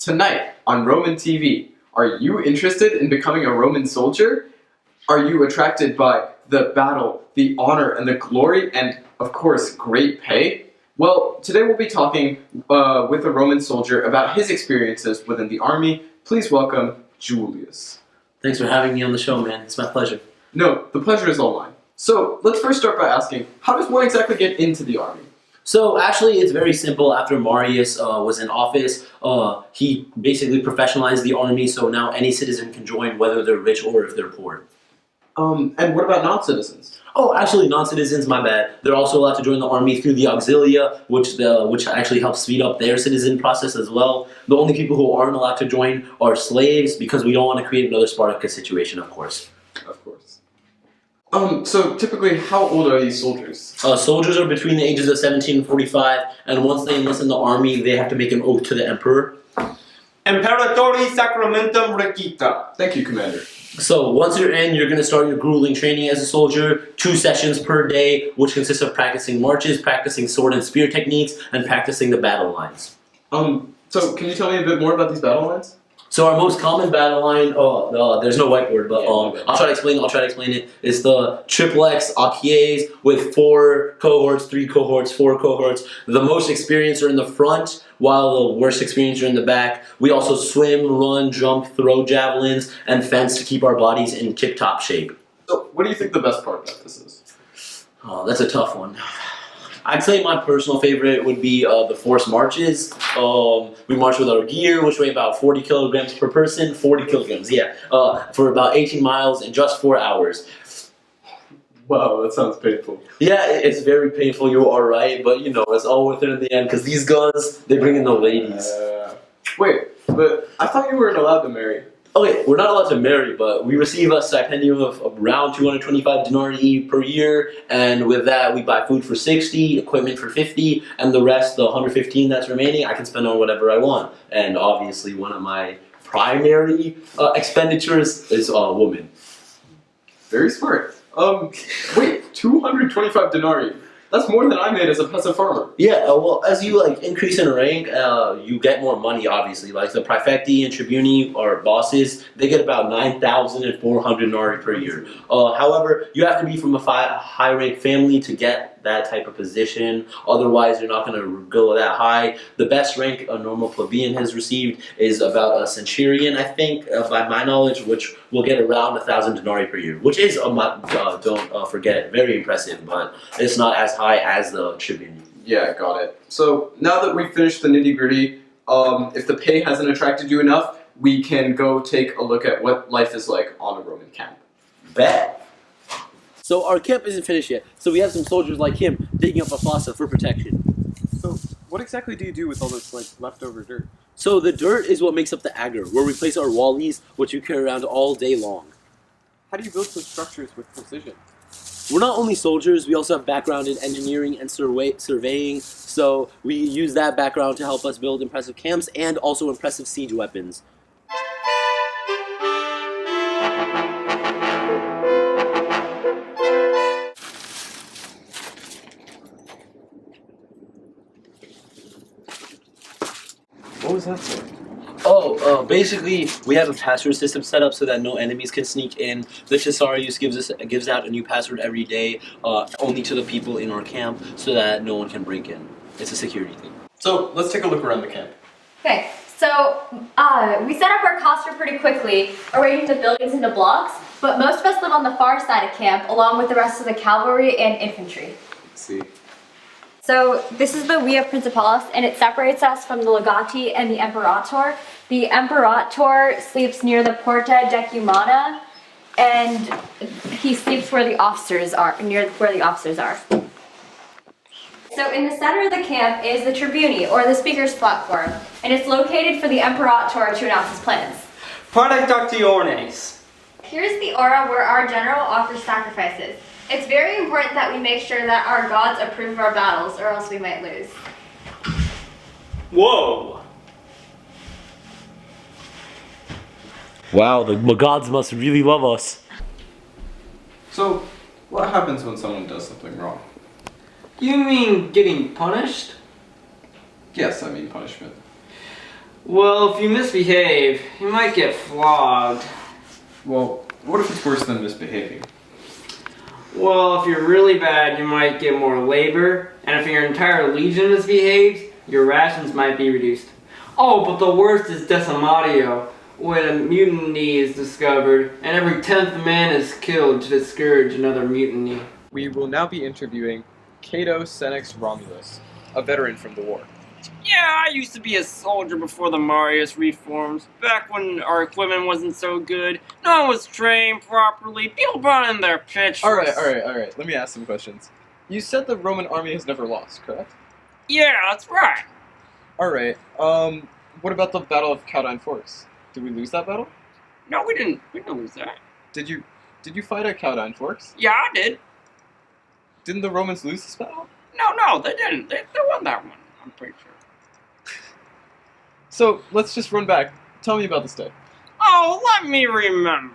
Tonight on Roman TV, are you interested in becoming a Roman soldier? Are you attracted by the battle, the honor, and the glory, and of course, great pay? Well, today we'll be talking with a Roman soldier about his experiences within the army. Please welcome Julius. Thanks for having me on the show, man. It's my pleasure. No, the pleasure is all mine. So, let's first start by asking, how does one exactly get into the army? So actually, it's very simple. After Marius was in office, he basically professionalized the army, so now any citizen can join, whether they're rich or if they're poor. And what about non-citizens? Oh, actually, non-citizens, my bad. They're also allowed to join the army through the auxilia, which actually helps speed up their citizen process as well. The only people who aren't allowed to join are slaves, because we don't want to create another Spartacus situation, of course. Of course. So typically, how old are these soldiers? Soldiers are between the ages of 17 and 45, and once they enlist in the army, they have to make an oath to the emperor. Imperatori Sacramentum Recita. Thank you, Commander. So once you're in, you're going to start your grueling training as a soldier, 2 sessions per day, which consists of practicing marches, practicing sword and spear techniques, and practicing the battle lines. So can you tell me a bit more about these battle lines? So our most common battle line, there's no whiteboard, but I'll try to explain it. It's the triplex Achies with 4 cohorts, 3 cohorts, 4 cohorts. The most experienced are in the front, while the worst experienced are in the back. We also swim, run, jump, throw javelins, and fence to keep our bodies in tip-top shape. So what do you think the best part about this is? Oh, that's a tough one. I'd say my personal favorite would be the forced marches. We march with our gear, which weigh about 40 kilograms per person. 40 kilograms, yeah. For about 18 miles in just 4 hours. Wow, that sounds painful. Yeah, it's very painful, you are right. But, it's all worth it in the end. Because these guns, they bring in the ladies. Wait, but I thought you weren't allowed to marry. Okay, we're not allowed to marry, but we receive a stipendium of around 225 denarii per year, and with that we buy food for 60, equipment for 50, and the rest, the 115 that's remaining, I can spend on whatever I want. And obviously one of my primary expenditures is a woman. Very smart. Wait, 225 denarii? That's more than I made as a peasant farmer. Yeah, well, as you increase in rank, you get more money, obviously. Like the praefecti and tribuni, or bosses, they get about 9,400 denarii per year. However, you have to be from a high-rank family to get that type of position. Otherwise, you're not going to go that high. The best rank a normal plebeian has received is about a centurion, I think, by my knowledge, which will get around 1,000 denarii per year, which is, don't forget, very impressive, but it's not as high as the tribune. Yeah, got it. So now that we've finished the nitty-gritty, if the pay hasn't attracted you enough, we can go take a look at what life is like on a Roman camp. Bet. So our camp isn't finished yet, so we have some soldiers like him digging up a fossa for protection. So what exactly do you do with all this leftover dirt? So the dirt is what makes up the agar, where we place our wallies, which you carry around all day long. How do you build such structures with precision? We're not only soldiers, we also have background in engineering and surveying, so we use that background to help us build impressive camps and also impressive siege weapons. What was that for? Basically, we have a password system set up so that no enemies can sneak in. The Caesarius gives out a new password every day, only to the people in our camp, so that no one can break in. It's a security thing. So let's take a look around the camp. Okay, so we set up our cluster pretty quickly, arranging the buildings into blocks, but most of us live on the far side of camp, along with the rest of the cavalry and infantry. Let's see. So this is the Via Principalis, and it separates us from the Legati and the Imperator. The Imperator sleeps near the Porta Decumana, and he sleeps where the officers are, near where the officers are. So in the center of the camp is the Tribuni, or the speaker's platform, and it's located for the Imperator to announce his plans. Praedictiones. Here's the aura where our general offers sacrifices. It's very important that we make sure that our gods approve of our battles, or else we might lose. Whoa. Wow, the gods must really love us. So, what happens when someone does something wrong? You mean getting punished? Yes, I mean punishment. Well, if you misbehave, you might get flogged. Well, what if it's worse than misbehaving? Well, if you're really bad, you might get more labor, and if your entire legion misbehaves, your rations might be reduced. Oh, but the worst is decimatio, when a mutiny is discovered, and every 10th man is killed to discourage another mutiny. We will now be interviewing Cato Senex Romulus, a veteran from the war. Yeah, I used to be a soldier before the Marius reforms, back when our equipment wasn't so good, no one was trained properly, people brought in their pitch. Alright. Let me ask some questions. You said the Roman army has never lost, correct? Yeah, that's right. Alright, what about the Battle of Caudine Forks? Did we lose that battle? No, we didn't lose that. Did you fight at Caudine Forks? Yeah, I did. Didn't the Romans lose this battle? No, they didn't. They won that one, I'm pretty sure. So, let's just run back. Tell me about this day. Oh, let me remember.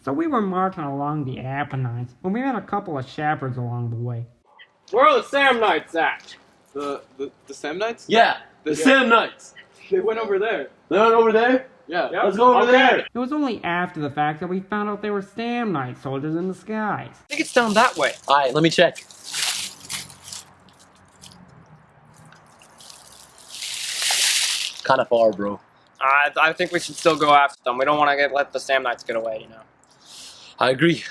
So we were marching along the Apennines when we met a couple of shepherds along the way. Where are the Samnites at? The Samnites? Yeah, the Samnites. They went over there. They're over there? Yeah. Let's go over there. It was only after the fact that we found out they were Samnite soldiers in disguise. I think it's down that way. Alright, let me check. Kinda far, bro. I think we should still go after them. We don't want to let the Samnites get away, you know. I agree.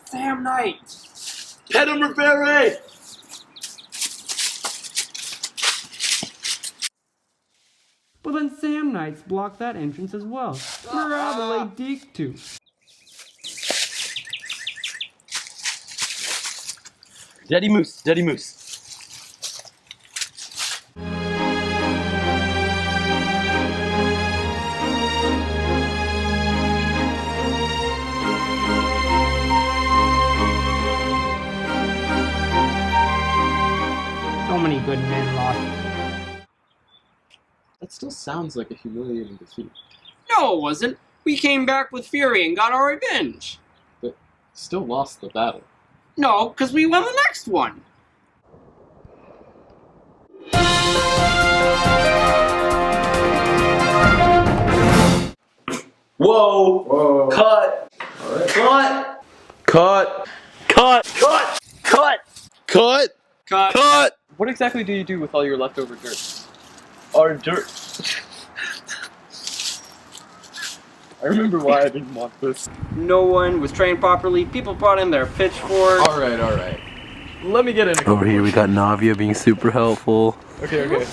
Samnite! Head him, Rivera! But then Samnites blocked that entrance as well. Where will they dig to? Daddy Moose, Daddy Moose. So many good men lost. That still sounds like a humiliating defeat. No, it wasn't. We came back with fury and got our revenge. Still lost the battle. No, because we won the next one. Whoa! Whoa. Cut! Alright. Cut! Cut! Cut! Cut! Cut! Cut! Cut. Cut! What exactly do you do with all your leftover dirt? Our dirt. I remember why I didn't want this. No one was trained properly. People brought in their pitchforks. Alright. Let me get in. Over here we got Navia being super helpful. Okay.